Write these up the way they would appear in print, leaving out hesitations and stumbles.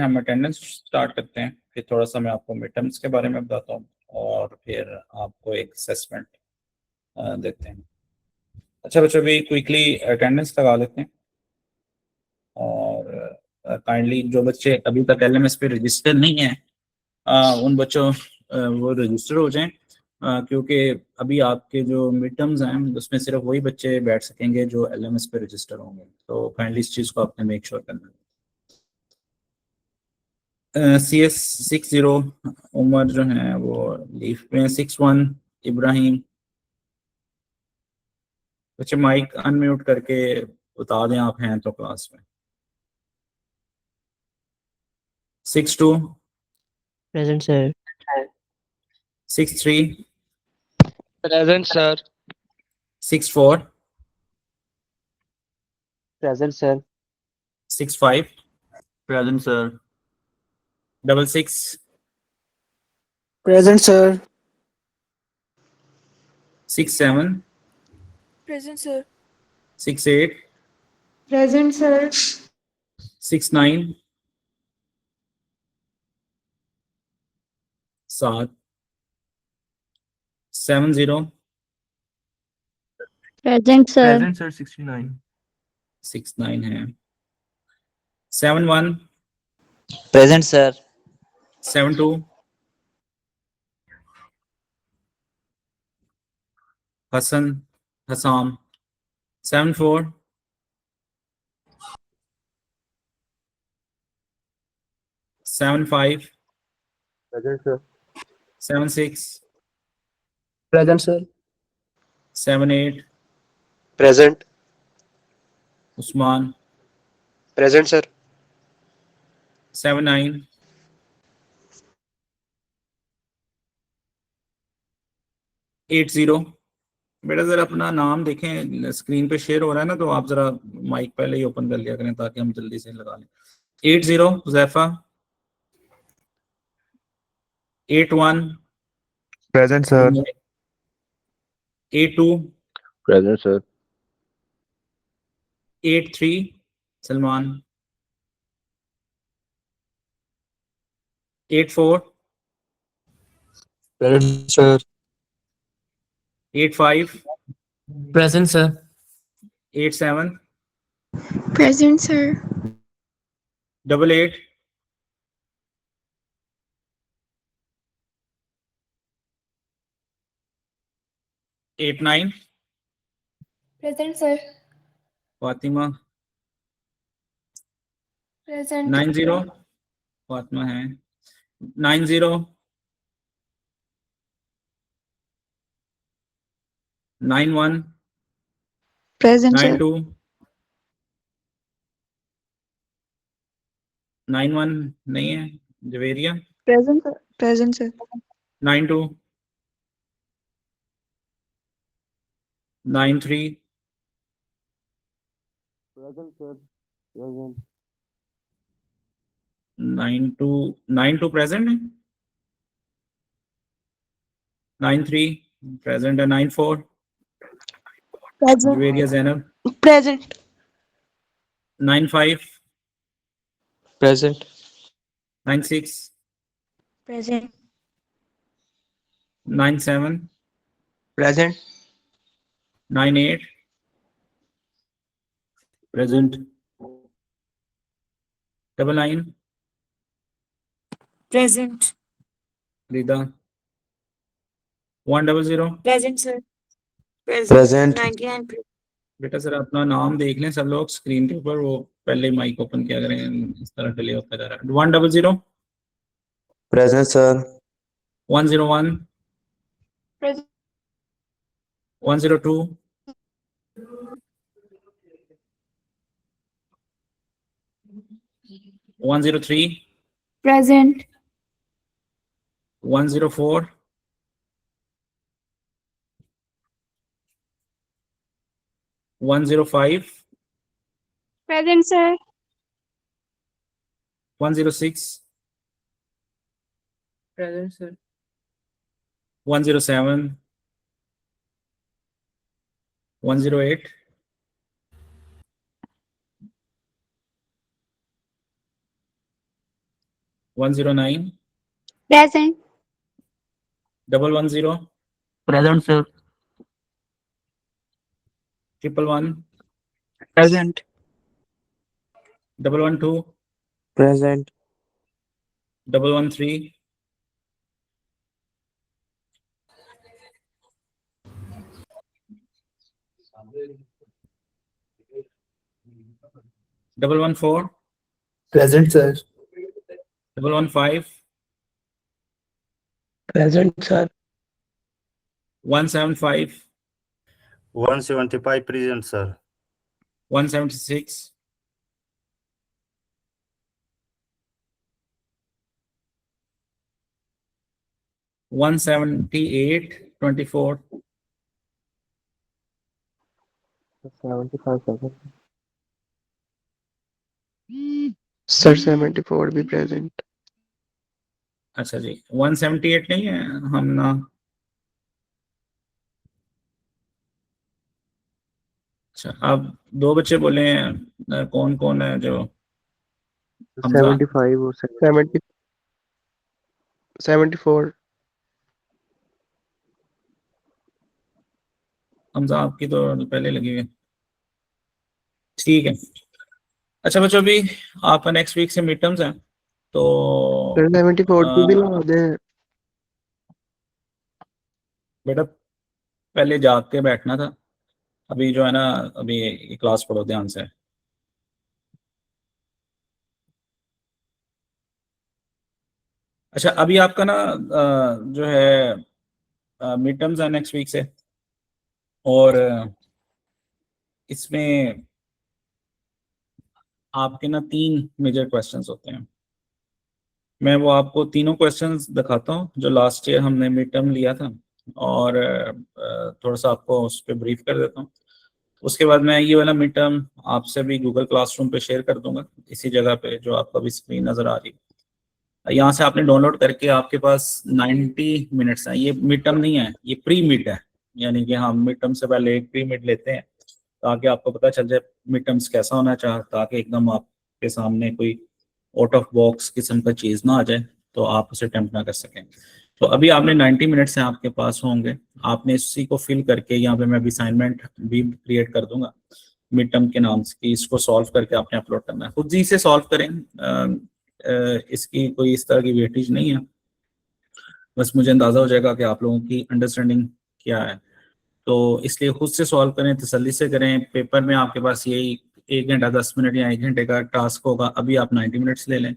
हम attendance start करते हैं, फिर थोड़ा सा मैं आपको मिड टर्म्स के बारे में बताता हूँ और फिर आपको एक असेसमेंट देते हैं। अच्छा बच्चों, अभी क्विकली अटेंडेंस लगा लेते हैं और काइंडली जो बच्चे अभी तक एलएमएस पे रजिस्टर नहीं है उन बच्चों वो रजिस्टर हो जाएं, क्योंकि अभी आपके जो मिड टर्म्स हैं उसमें सिर्फ वही बच्चे बैठ सकेंगे जो एलएमएस पे रजिस्टर होंगे। तो काइंडली इस चीज़ को आपने मेक श्योर करना है। CS60 उमर जो है वो लीव पे। 61 इब्राहिम। बच्चे माइक अनम्यूट करके बता दें आप हैं तो क्लास में। 62 Present, sir. 63 Present, sir. 64 Present, sir. 65 Present, sir. 66 Present, sir. 67 Present, sir. 68 Present, sir. 69 7 70 Present, sir. Present, sir. 69. 69 है। 71 Present, sir. 72 Hasan Hasam. 74 75 Present, sir. 76 Present, sir. 78 Present. Usman. Present, sir. 79 80। बेटा जरा अपना नाम देखें, स्क्रीन पे शेयर हो रहा है ना, तो आप जरा माइक पहले ही ओपन कर लिया करें ताकि हम जल्दी से लगा लें। 80 Huzaifa. 81 Present, sir. 82 Present, sir. 83 Salman. 84 Present, sir. 85 Present, sir. 87 Present, sir. 88 89 Present, sir. Fatima. Present. 90 Fatima है। 90 91 Present, sir. 92 91 नहीं है। Javeria. Present, sir. Present, sir. 92 93 Present, sir. Present. 92 present है। 93 प्रेजेंट है। 94 Present. Javeria Zainab. Present. 95 Present. 96 Present. 97 Present. 98 present. 99 Present. रिदा। 100 Present, sir. Present. 99. बेटा sir अपना नाम देख लें सब लोग स्क्रीन के ऊपर, वो पहले माइक ओपन किया करें, इस तरह डिले होता जा रहा है। 100 Present, sir. 101 Present. 102 103 Present. 104 105 Present, sir. 106 Present, sir. 107 108 109, Present. 110, Present, sir. 111, Present. 112, Present. 113, 114, Present, sir. 115, Present, sir. 175, 175 present, sir. 176, 178, 24, 75 present. Sir, 74 भी present. अच्छा जी 178 नहीं है हम ना, अच्छा अब दो बच्चे बोले हैं, कौन कौन है जो हमजा 75 or 70. 74. हमजा आपकी तो पहले लगी हुई है, ठीक है। अच्छा बच्चों अभी आपका नेक्स्ट वीक से मिड टर्म्स हैं तो Sir, 74 भी अ, लगा दे. बेटा पहले जाग के बैठना था, अभी जो है ना अभी ये क्लास पढ़ो ध्यान से। अच्छा अभी आपका ना जो है मिड टर्म्स है नेक्स्ट वीक से, और इसमें आपके ना 3 मेजर क्वेश्चंस होते हैं। मैं वो आपको तीनों क्वेश्चंस दिखाता हूँ जो लास्ट ईयर हमने मिड टर्म लिया था, और थोड़ा सा आपको उस पर ब्रीफ कर देता हूँ। उसके बाद मैं ये वाला मिड टर्म आपसे भी गूगल क्लासरूम पे शेयर कर दूंगा, इसी जगह पे जो आपका भी स्क्रीन नज़र आ रही है। यहाँ से आपने डाउनलोड करके, आपके पास 90 मिनट्स हैं। ये मिड टर्म नहीं है, ये प्री मिड है, यानी कि हम मिड टर्म से पहले एक प्री मिड लेते हैं ताकि आपको पता चल जाए मिड टर्म्स कैसा होना चाहिए, ताकि एकदम आपके सामने कोई आउट ऑफ बॉक्स किस्म का चीज़ ना आ जाए तो आप उसे अटेम्प्ट ना कर सकें। तो अभी आपने 90 मिनट्स हैं आपके पास होंगे, आपने इसी को फिल करके, यहाँ पे मैं भी असाइनमेंट भी क्रिएट कर दूंगा मिड टर्म के नाम से, कि इसको सॉल्व करके आपने अपलोड करना है। खुद ही से सॉल्व करें, इसकी कोई इस तरह की वेटेज नहीं है, बस मुझे अंदाज़ा हो जाएगा कि आप लोगों की अंडरस्टैंडिंग क्या है, तो इसलिए खुद से सॉल्व करें, तसल्ली से करें। पेपर में आपके पास यही 1 घंटा 10 मिनट या 1 घंटे का टास्क होगा, अभी आप 90 मिनट्स ले लें,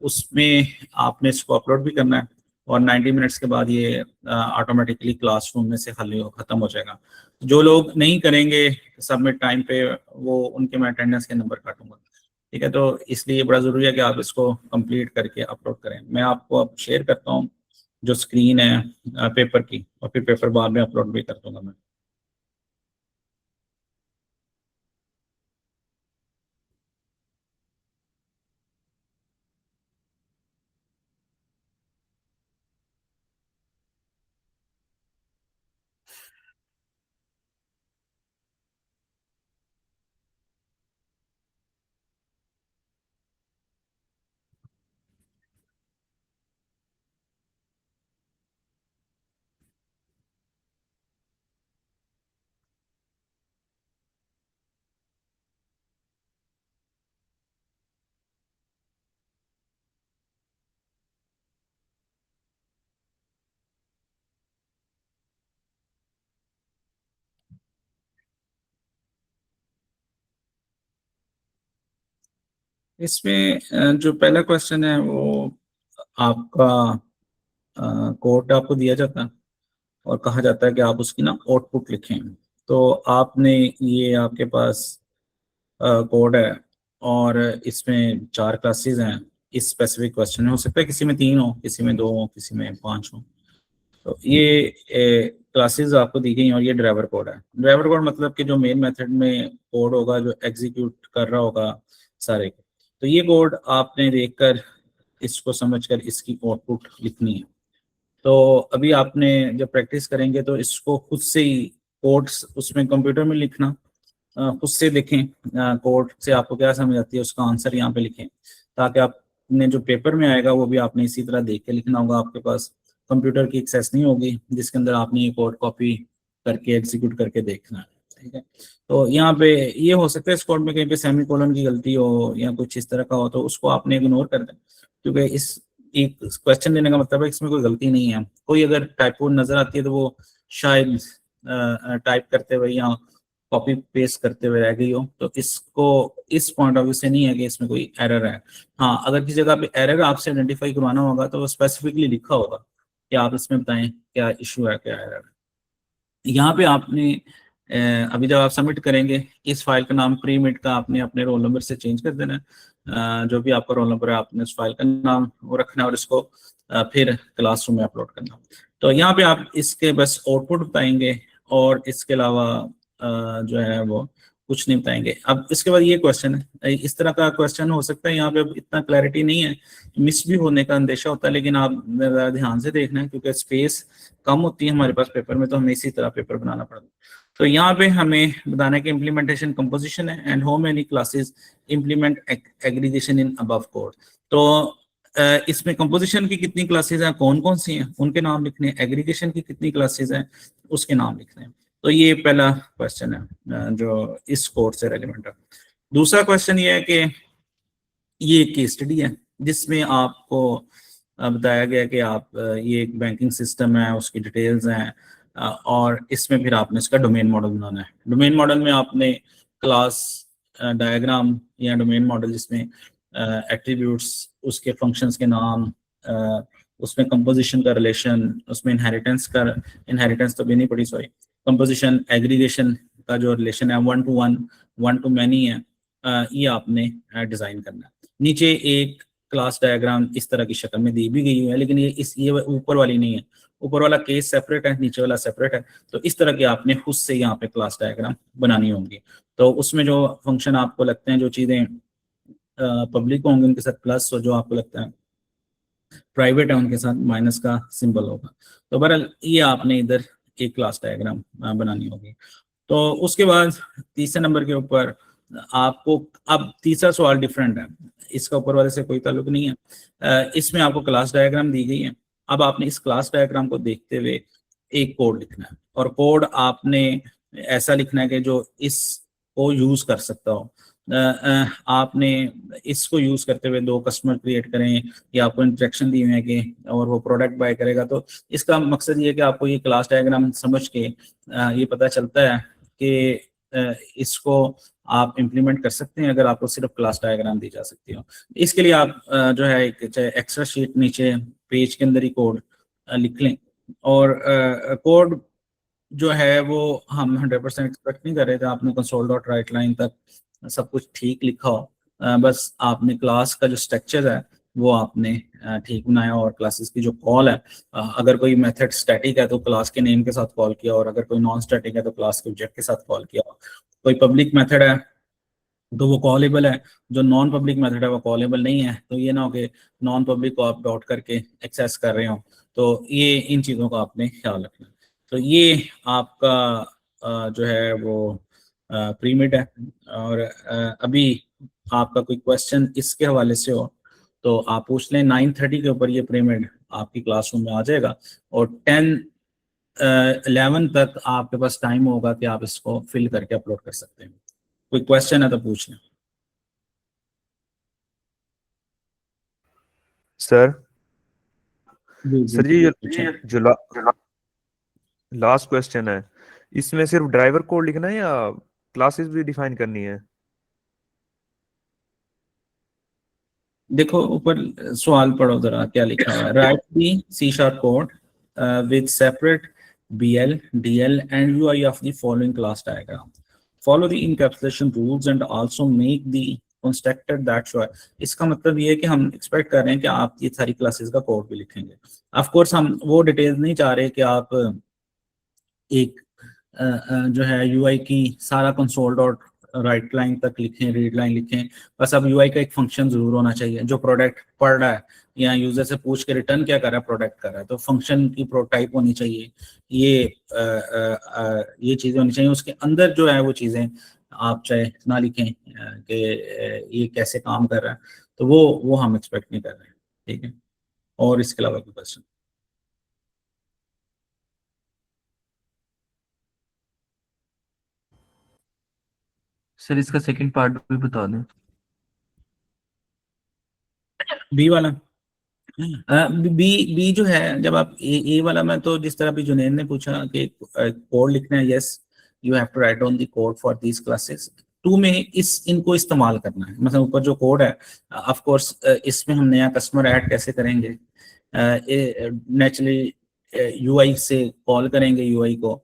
उसमें आपने इसको अपलोड भी करना है, और 90 मिनट्स के बाद ये ऑटोमेटिकली क्लासरूम में से खाली ख़त्म हो जाएगा। जो लोग नहीं करेंगे सबमिट टाइम पे, वो उनके मैं अटेंडेंस के नंबर काटूंगा, ठीक है। तो इसलिए बड़ा ज़रूरी है कि आप इसको कंप्लीट करके अपलोड करें। मैं आपको अब शेयर करता हूँ जो स्क्रीन है पेपर की, और फिर पेपर बाद में अपलोड भी कर दूंगा मैं। इसमें जो पहला क्वेश्चन है वो आपका कोड आपको दिया जाता है और कहा जाता है कि आप उसकी ना आउटपुट लिखें। तो आपने, ये आपके पास कोड है, और इसमें 4 क्लासेस हैं। इस स्पेसिफिक क्वेश्चन में हो सकता है किसी में 3 हो, किसी में 2 हो, किसी में 5 हो। तो ये क्लासेस आपको दी गई और ये ड्राइवर कोड है। ड्राइवर कोड मतलब कि जो मेन मेथड में कोड होगा जो एग्जीक्यूट कर रहा होगा सारे, तो ये कोड आपने देखकर इसको समझकर इसकी आउटपुट लिखनी है। तो अभी आपने जब प्रैक्टिस करेंगे तो इसको खुद से ही कोड्स उसमें कंप्यूटर में लिखना, खुद से लिखें कोड से, आपको क्या समझ आती है उसका आंसर यहाँ पे लिखें, ताकि आप आपने जो पेपर में आएगा वो भी आपने इसी तरह देख के लिखना होगा। आपके पास कंप्यूटर की एक्सेस नहीं होगी जिसके अंदर आपने ये कोड कॉपी करके एग्जीक्यूट करके देखना है, ठीक है। तो यहाँ पे ये हो सकता है इस कोड में कहीं पे सेमीकोलन की गलती हो या कुछ इस तरह का हो, तो उसको आपने इग्नोर कर दें, क्योंकि इस एक क्वेश्चन देने का मतलब है इसमें कोई गलती नहीं है। कोई अगर टाइपो नजर आती है तो वो शायद टाइप करते हुए या कॉपी पेस्ट करते हुए रह गई हो, तो इसको इस पॉइंट ऑफ व्यू से नहीं है कि इसमें कोई एरर है। हाँ, अगर किसी जगह पे एरर आपसे आइडेंटिफाई करवाना होगा तो वो स्पेसिफिकली लिखा होगा कि आप इसमें बताएं क्या इशू है, क्या एरर है। यहाँ पे आपने अभी जब आप सबमिट करेंगे इस फाइल का नाम प्रीमिट का आपने अपने रोल नंबर से चेंज कर देना है। जो भी आपका रोल नंबर है आपने उस फाइल का नाम वो रखना है और इसको फिर क्लासरूम में अपलोड करना। तो यहाँ पे आप इसके बस आउटपुट बताएंगे और इसके अलावा जो है वो कुछ नहीं बताएंगे। अब इसके बाद ये क्वेश्चन है, इस तरह का क्वेश्चन हो सकता है, यहाँ पे इतना क्लैरिटी नहीं है, मिस भी होने का अंदेशा होता है, लेकिन आप ज़रा ध्यान से देखना है क्योंकि स्पेस कम होती है हमारे पास पेपर में, तो हमें इसी तरह पेपर बनाना पड़ता है। तो यहाँ पे हमें बताना है कि इम्प्लीमेंटेशन कंपोजिशन है and how many classes implement aggregation in above code. तो इसमें कंपोजिशन की कितनी क्लासेस हैं, कौन कौन सी हैं उनके नाम लिखने हैं, एग्रीगेशन की कितनी क्लासेस हैं उसके नाम लिखने हैं। तो ये पहला क्वेश्चन है जो इस कोर्स से रेलिवेंट है। दूसरा क्वेश्चन ये है कि ये केस स्टडी है जिसमें आपको बताया गया कि आप ये एक बैंकिंग सिस्टम है, उसकी डिटेल्स हैं और इसमें फिर आपने इसका डोमेन मॉडल बनाना है। डोमेन मॉडल में आपने क्लास डायग्राम या डोमेन मॉडल जिसमें एट्रीब्यूट्स, उसके फंक्शंस के नाम, उसमें कंपोजिशन का रिलेशन, उसमें इनहेरिटेंस तो भी नहीं पड़ी, सॉरी, कंपोजिशन एग्रीगेशन का जो रिलेशन है 1 to 1, 1 to many है, ये आपने डिजाइन करना है। नीचे एक क्लास डायग्राम इस तरह की शक्ल में दी भी गई है, लेकिन ये ऊपर वाली नहीं है, ऊपर वाला केस सेपरेट है, नीचे वाला सेपरेट है। तो इस तरह के आपने खुद से यहाँ पे क्लास डायग्राम बनानी होंगी। तो उसमें जो फंक्शन आपको लगते हैं, जो चीजें पब्लिक होंगी उनके साथ प्लस, और जो आपको लगता है प्राइवेट है उनके साथ माइनस का सिंबल होगा। तो बहरहाल ये आपने इधर एक क्लास डायग्राम बनानी होगी। तो उसके बाद तीसरे नंबर के ऊपर आपको, अब तीसरा सवाल डिफरेंट है, इसका ऊपर वाले से कोई ताल्लुक नहीं है। इसमें आपको क्लास डायग्राम दी गई है। अब आपने इस क्लास डायग्राम को देखते हुए एक कोड लिखना है, और कोड आपने ऐसा लिखना है कि जो इसको यूज कर सकता हो। आपने इसको यूज करते हुए 2 कस्टमर क्रिएट करें या आपको इंस्ट्रक्शन दी हुई है कि और वो प्रोडक्ट बाय करेगा। तो इसका मकसद ये है कि आपको ये क्लास डायग्राम समझ के ये पता चलता है कि इसको आप इम्प्लीमेंट कर सकते हैं अगर आपको सिर्फ क्लास डायग्राम दी जा सकती हो। इसके लिए आप जो है एक एक्स्ट्रा शीट नीचे पेज के अंदर ही कोड लिख लें, और कोड जो है वो हम 100% एक्सपेक्ट नहीं कर रहे थे आपने console.writeline तक सब कुछ ठीक लिखा हो। बस आपने क्लास का जो स्ट्रक्चर है वो आपने ठीक बनाया, और क्लासेस की जो कॉल है, अगर कोई मेथड स्टैटिक है तो क्लास के नेम के साथ कॉल किया, और अगर कोई नॉन स्टैटिक है तो क्लास के ऑब्जेक्ट के साथ कॉल किया। कोई पब्लिक मेथड है तो वो कॉलेबल है, जो नॉन पब्लिक मेथड है वो कॉलेबल नहीं है। तो ये ना हो कि नॉन पब्लिक को आप डॉट करके एक्सेस कर रहे हो। तो ये इन चीज़ों का आपने ख्याल रखना। तो ये आपका जो है वो प्रीमिट है। और अभी आपका कोई क्वेश्चन इसके हवाले से हो तो आप पूछ लें। 9:30 के ऊपर ये प्रीमिट आपकी क्लासरूम में आ जाएगा, और 10-11 तक आपके पास टाइम होगा कि आप इसको फिल करके अपलोड कर सकते हैं। कोई क्वेश्चन है तो पूछ लें। सर जी सर जी जो लास्ट क्वेश्चन है, इसमें सिर्फ ड्राइवर कोड लिखना है या क्लासेस भी डिफाइन करनी है? देखो ऊपर सवाल पढ़ो जरा क्या लिखा हुआ है। Right the C# code with separate BL, DL and UI of the following class diagram. Follow the encapsulation rules and also make the constructor that show. इसका मतलब ये है कि हम एक्सपेक्ट कर रहे हैं कि आप ये सारी क्लासेस का कोड भी लिखेंगे। ऑफ कोर्स हम वो डिटेल्स नहीं चाह रहे कि आप एक जो है UI की सारा console.writeline तक लिखें, रीड लाइन लिखें। बस अब UI का एक फंक्शन जरूर होना चाहिए जो प्रोडक्ट पढ़ रहा है या यूजर से पूछ के रिटर्न क्या कर रहा है, प्रोडक्ट कर रहा है, तो फंक्शन की प्रोटाइप होनी चाहिए। ये चीजें होनी चाहिए। उसके अंदर जो है वो चीजें आप चाहे ना लिखें कि ये कैसे काम कर रहा है। तो वो हम एक्सपेक्ट नहीं कर रहे हैं, ठीक है। और इसके अलावा कोई क्वेश्चन? सर इसका सेकंड पार्ट भी बता दें। बी वाला बी जो है, जब आप ए वाला में, तो जिस तरह भी जुनैद ने पूछा कि कोड लिखना है, yes you have to write down the code for these classes. 2 में इनको इस्तेमाल करना है, मतलब ऊपर जो कोड है, ऑफ कोर्स इसमें हम नया कस्टमर ऐड कैसे करेंगे, नेचुरली यूआई से कॉल करेंगे यूआई को,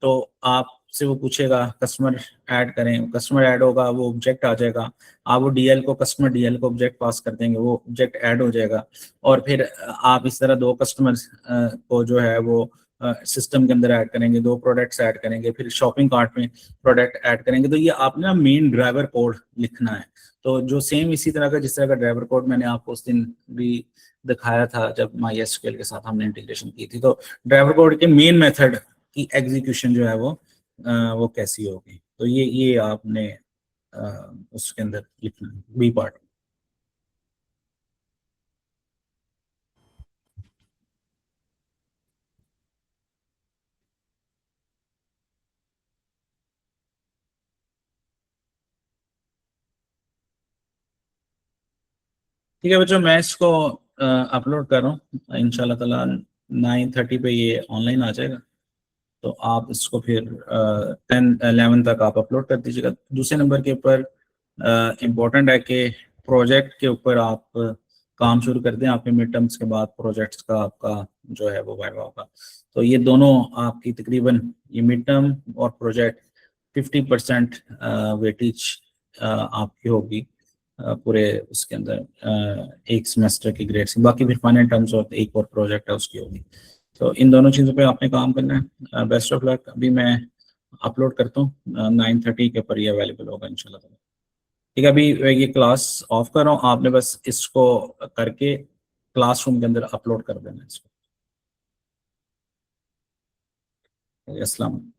तो आपसे वो पूछेगा कस्टमर ऐड करें, कस्टमर ऐड होगा, वो ऑब्जेक्ट आ जाएगा, आप वो डीएल को, कस्टमर डीएल को ऑब्जेक्ट पास कर देंगे, वो ऑब्जेक्ट ऐड हो जाएगा। और फिर आप इस तरह 2 कस्टमर को जो है वो सिस्टम के अंदर ऐड करेंगे, 2 प्रोडक्ट्स ऐड करेंगे, फिर शॉपिंग कार्ट में प्रोडक्ट ऐड करेंगे। तो ये आपने ना मेन ड्राइवर कोड लिखना है। तो जो सेम इसी तरह का, जिस तरह का ड्राइवर कोड मैंने आपको उस दिन भी दिखाया था जब MySQL के साथ हमने इंटीग्रेशन की थी, तो ड्राइवर कोड के मेन मेथड की एग्जीक्यूशन जो है वो कैसी होगी, तो ये आपने उसके अंदर लिखना है, बी पार्ट। ठीक है बच्चों, मैं इसको अपलोड कर रहा हूँ, इंशाल्लाह ताला 9:30 पे ये ऑनलाइन आ जाएगा। तो आप इसको फिर 10-11 तक आप अपलोड कर दीजिएगा। दूसरे नंबर के ऊपर इम्पोर्टेंट है कि प्रोजेक्ट के ऊपर आप काम शुरू कर दें। आपके मिड टर्म्स के बाद प्रोजेक्ट्स का आपका जो है वो वाइवा होगा। तो ये दोनों आपकी तकरीबन, ये मिड टर्म और प्रोजेक्ट 50% वेटेज आपकी होगी पूरे उसके अंदर एक सेमेस्टर की ग्रेड्स, बाकी फिर फाइनल टर्म्स और एक और प्रोजेक्ट है उसकी होगी। तो इन दोनों चीज़ों पे आपने काम करना है। Best of luck. अभी मैं अपलोड करता हूँ, 9:30 के ऊपर ये अवेलेबल होगा इंशाल्लाह। ठीक है, अभी ये क्लास ऑफ कर रहा हूँ, आपने बस इसको करके क्लासरूम के अंदर अपलोड कर देना इसको। अस्सलाम वालेकुम।